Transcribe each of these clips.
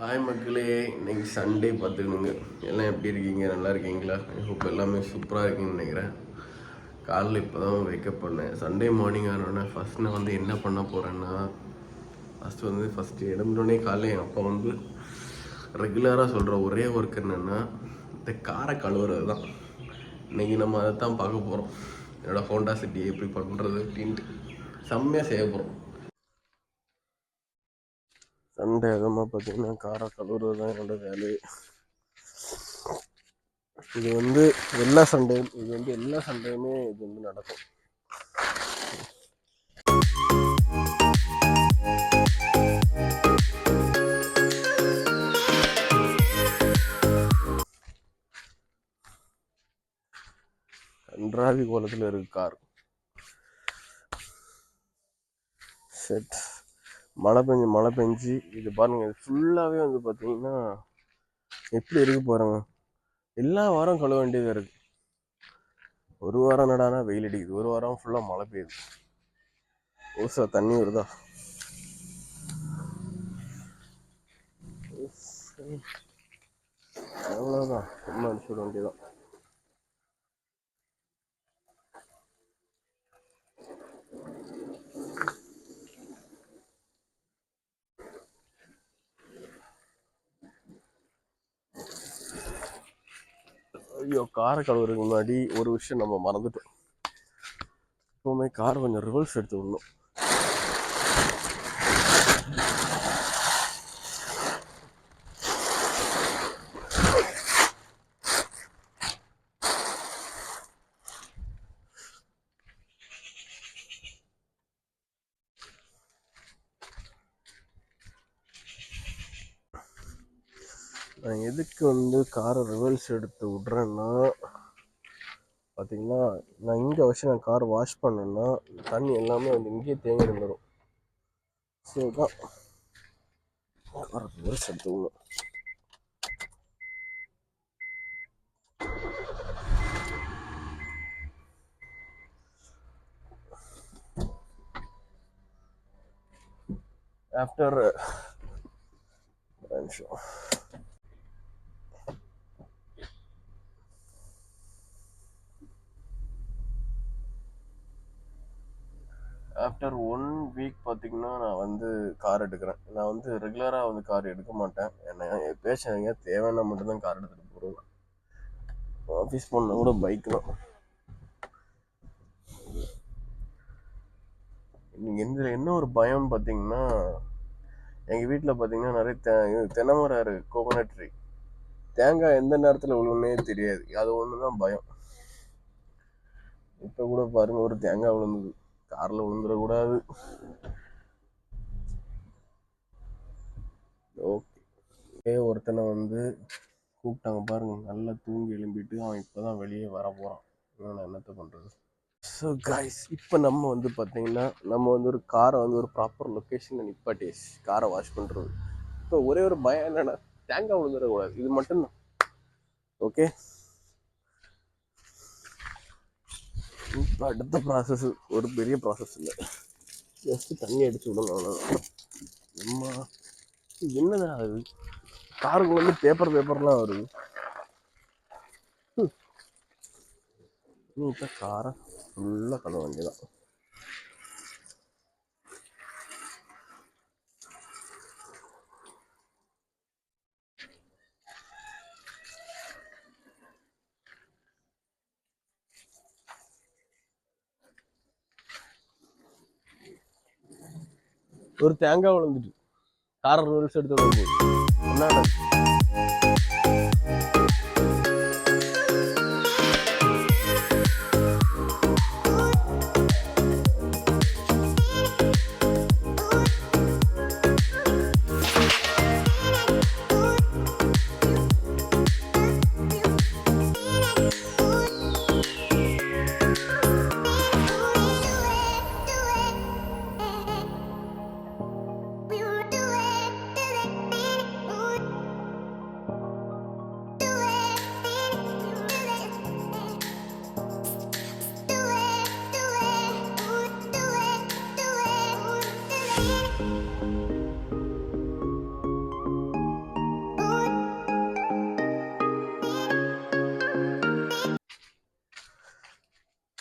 Hi மக்களே, இன்னைக்கு Sunday பார்த்துக்கணுங்க. எல்லாம் எப்படி இருக்கீங்க? நல்லா இருக்கீங்களா? இப்போ எல்லாமே சூப்பராக இருக்குன்னு நினைக்கிறேன். காலைல இப்போ தான் வேக்கப் பண்ணேன். சண்டே மார்னிங் ஆனோடனே ஃபஸ்ட் நான் என்ன பண்ண போகிறேன்னா, ஃபஸ்ட்டு எழுந்தோடனே காலைல என் அப்பா ரெகுலராக சொல்கிற ஒரே ஒர்க் என்னென்னா இந்த காரை கழுவுறது தான். இன்றைக்கி நம்ம அதை தான் பார்க்க போகிறோம். என்னோடய ஹோண்டா சிட்டி எப்படி பண்ணுறது அப்படின்ட்டு செம்மையாக செய்ய போகிறோம். சண்டே அதிகமாக பார்த்தீங்கன்னா காரை கழுவுறது தான் என்னோட வேலையே. இது எல்லா சண்டேயுமே நடக்கும். கன்றாவி கோலத்தில் இருக்கு கார். செட் மழை பெஞ்சு இது பாருங்க, இது ஃபுல்லாகவே பார்த்தீங்கன்னா எப்படி இருக்கு பாருங்க. எல்லா வாரம் கழுவ வேண்டியதாக இருக்கு. ஒரு வாரம் நடானா வெயில் அடிக்குது, ஒரு வாரம் ஃபுல்லாக மழை பெய்யுது. ஓசா தண்ணி வருதா? அவ்வளோதான், சும்மா அடிச்சு விட வேண்டியதான். ஐயோ, காரை கழுவுறதுக்கு முன்னாடி ஒரு விஷயம் நம்ம மறந்துட்டோம். எப்பவுமே கார் கொஞ்சம் ரிவர்ஸ் எடுத்து விடணும். நான் எதுக்கு காரை ரிவர்ஸ் எடுத்து விட்றேன்னா, பார்த்தீங்கன்னா நான் இங்கே வச்சு நான் கார் வாஷ் பண்ணேன்னா தண்ணி எல்லாமே இங்கேயே தேங்கி இருந்துடும். ஸோ தான் காரை ரிவர்ஸ் எடுத்து விடணும். ஆஃப்டர் ஆஃப்டர் 1 வீக் பார்த்தீங்கன்னா நான் கார் எடுக்கிறேன். நான் ரெகுலராக கார் எடுக்க மாட்டேன். ஏன்னா எப்பயாச்சும் எங்கேயா தேவைன்னா மட்டும்தான் கார் எடுத்துகிட்டு போடுவேன். ஆஃபீஸ் போனால் கூட பைக் தான். இதில் என்ன ஒரு பயம் பார்த்தீங்கன்னா, எங்கள் வீட்டில் பார்த்தீங்கன்னா நிறைய தென்னை மரம் இருக்குது, கோகோனட் ட்ரீ. தேங்காய் எந்த நேரத்தில் விழுவுன்னே தெரியாது. அது ஒன்று தான் பயம். இப்போ கூட பாருங்கள், ஒரு தேங்காய் விழுந்தது. காரில் விழுந்துடக்கூடாது. ஓகே, ஒருத்தனை கூப்பிட்டாங்க பாருங்க, நல்லா தூங்கி எழும்பிட்டு அவன் இப்போ தான் வெளியே வர போகிறான். நான் என்னத்தை பண்ணுறது? ஸோ கைஸ், இப்போ நம்ம பார்த்தீங்கன்னா நம்ம ஒரு காரை ஒரு ப்ராப்பர் லொக்கேஷனில் நிப்பாட்டி காரை வாஷ் பண்ணுறது. இப்போ ஒரே ஒரு பயம் என்னென்னா, தேங்காய் விழுந்துடக்கூடாது. இது மட்டும்தான். ஓகே, இப்போ அடுத்த ப்ராசஸ் ஒரு பெரிய ப்ராசஸ் இல்லை. ஜஸ்ட்டு தண்ணி அடிச்சு விடணும், அவ்வளோதான். அம்மா, என்னதான் ஆகுது? காருக்குள்ள பேப்பர்லாம் வருது. இப்போ காரை ஃபுல்லாக கழுவ வேண்டியதான். ஒரு தேங்காய் விழுந்துட்டு காரை ரிவர்ஸ் எடுத்து விடும்போது என்ன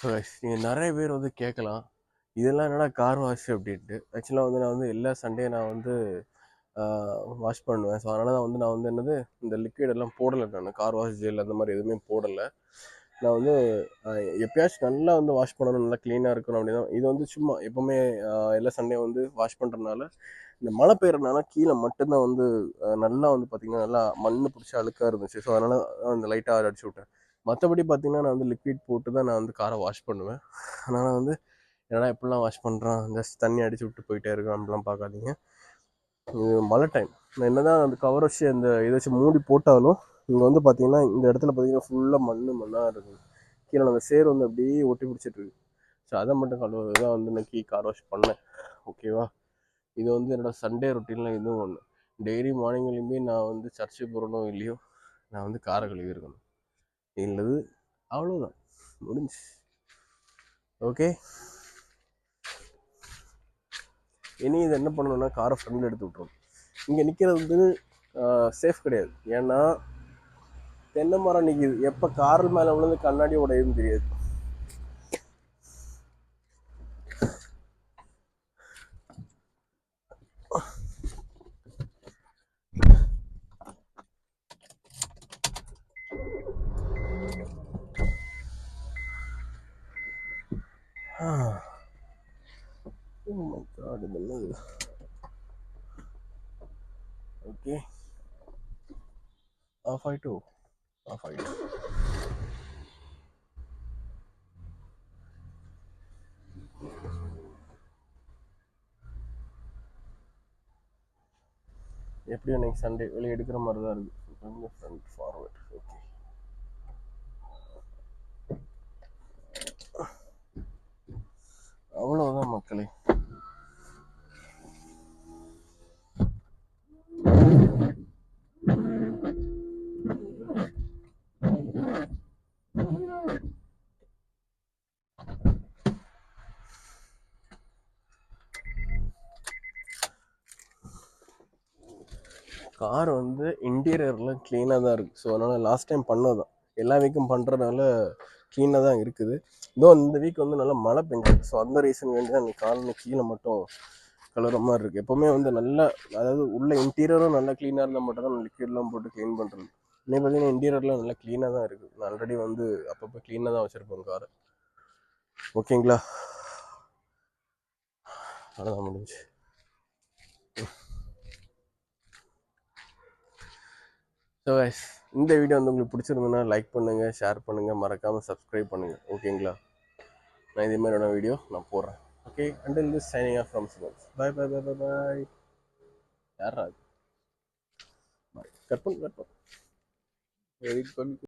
நீங்கள் நிறைய பேர் வந்து கேட்கலாம், இதெல்லாம் என்னடா கார் வாஷ் அப்படின்ட்டு. ஆக்சுவலாக வந்து நான் வந்து எல்லா சண்டே நான் வந்து வாஷ் பண்ணுவேன். ஸோ அதனால தான் வந்து நான் வந்து என்னது இந்த லிக்விட் எல்லாம் போடலை. நான் கார் வாஷ் ஜெல் அந்த மாதிரி எதுவுமே போடலை. நான் வந்து எப்பயாச்சும் நல்லா வந்து வாஷ் பண்ணணும், நல்லா க்ளீனாக இருக்கணும் அப்படின்னா இது வந்து சும்மா எப்போவுமே எல்லா சண்டே வந்து வாஷ் பண்ணுறதுனால இந்த மழை பெய்யறதுனால கீழே மட்டும்தான் வந்து நல்லா வந்து பார்த்திங்கன்னா நல்லா மண் பிடிச்சி அழுக்காக இருந்துச்சு. ஸோ அதனால் அந்த லைட்டாக அடிச்சு விட்டேன். மற்றபடி பார்த்திங்கன்னா நான் வந்து லிக்விட் போட்டு தான் நான் வந்து காரை வாஷ் பண்ணுவேன். அதனால் வந்து என்னடா எப்படிலாம் வாஷ் பண்ணுறான், ஜஸ்ட் தண்ணி அடிச்சு விட்டு போயிட்டே இருக்கேன் அப்படிலாம் பார்க்காதீங்க. இது மழை டைம். நான் என்ன தான் அந்த கவர் வச்சு அந்த இதை வச்சு மூடி போட்டாலும் இங்கே வந்து பார்த்திங்கன்னா இந்த இடத்துல பார்த்திங்கன்னா ஃபுல்லாக மண்ணாக இருக்குது. கீழே அந்த சேர் வந்து அப்படியே ஒட்டி பிடிச்சிட்டு இருக்கு. ஸோ அதை மட்டும் கழுவுறது தான் வந்து இன்னைக்கு கார் வாஷ் பண்ணேன். ஓகேவா? இது வந்து என்னோடய சண்டே ரொட்டீனில் இதுவும் ஒன்று. டெய்லி மார்னிங்லேயுமே நான் வந்து சர்ச்சுக்கு போகிறனோ இல்லையோ நான் வந்து காரை கழுவி இருக்கணும். இல்லது அவ்வளோதான், முடிஞ்சு. ஓகே, இனி இது என்ன பண்ணணும்னா காரை ஃப்ரெண்டில் எடுத்து விட்ருவோம். இங்கே நிற்கிறது வந்து சேஃப் கிடையாது. ஏன்னா தென்னை மரம் நிற்கிது, எப்போ காரில் மேலே விழுந்து கண்ணாடி உடையுதுன்னு தெரியாது. Oh my god, இது என்னது? ஓகே, ஆஃப் ஆயிட்டு எப்படியும் இன்னைக்கு சண்டே வெளியே எடுக்கிற மாதிரி தான் இருக்குது. Front forward. ஓகே, அவ்வளோதான் மக்களே. கார் வந்து இன்டீரியர்லாம் க்ளீனாக தான் இருக்குது. ஸோ அதனால் லாஸ்ட் டைம் பண்ணதான் எல்லா வீக்கும் பண்ணுறதுனால க்ளீனாக தான் இருக்குது. இன்னும் இந்த வீக் வந்து நல்லா மழை பெஞ்சது. ஸோ அந்த ரீசன் வேண்டி தான் அந்த காலில் கீழே மட்டும் கழுவுற மாதிரி இருக்குது. எப்போவுமே வந்து நல்லா, அதாவது உள்ள இன்டீரியரும் நல்லா க்ளீனாக இருந்தால் மட்டும் தான் லிக்விட்லாம் போட்டு க்ளீன் பண்ணுறது. இன்னைக்கு பார்த்தீங்கன்னா இன்டீரியர்லாம் நல்லா க்ளீனாக தான் இருக்குது. நான் ஆல்ரெடி வந்து அப்பப்போ க்ளீனாக தான் வச்சுருப்பேன் காரை. ஓகேங்களா? அவ்வளோதான், முடிஞ்சு. ஸோ கைஸ், இந்த வீடியோ வந்து உங்களுக்கு பிடிச்சிருந்ததுன்னா லைக் பண்ணுங்கள், ஷேர் பண்ணுங்கள், மறக்காமல் சப்ஸ்கிரைப் பண்ணுங்கள். ஓகேங்களா? நான் இதே மாதிரியான வீடியோ நான் போடுறேன். Okay, until this signing off from சுபாஷ். Bye bye bye bye bye. யாரா கட் பண்ணு வெயிட் பண்ணு.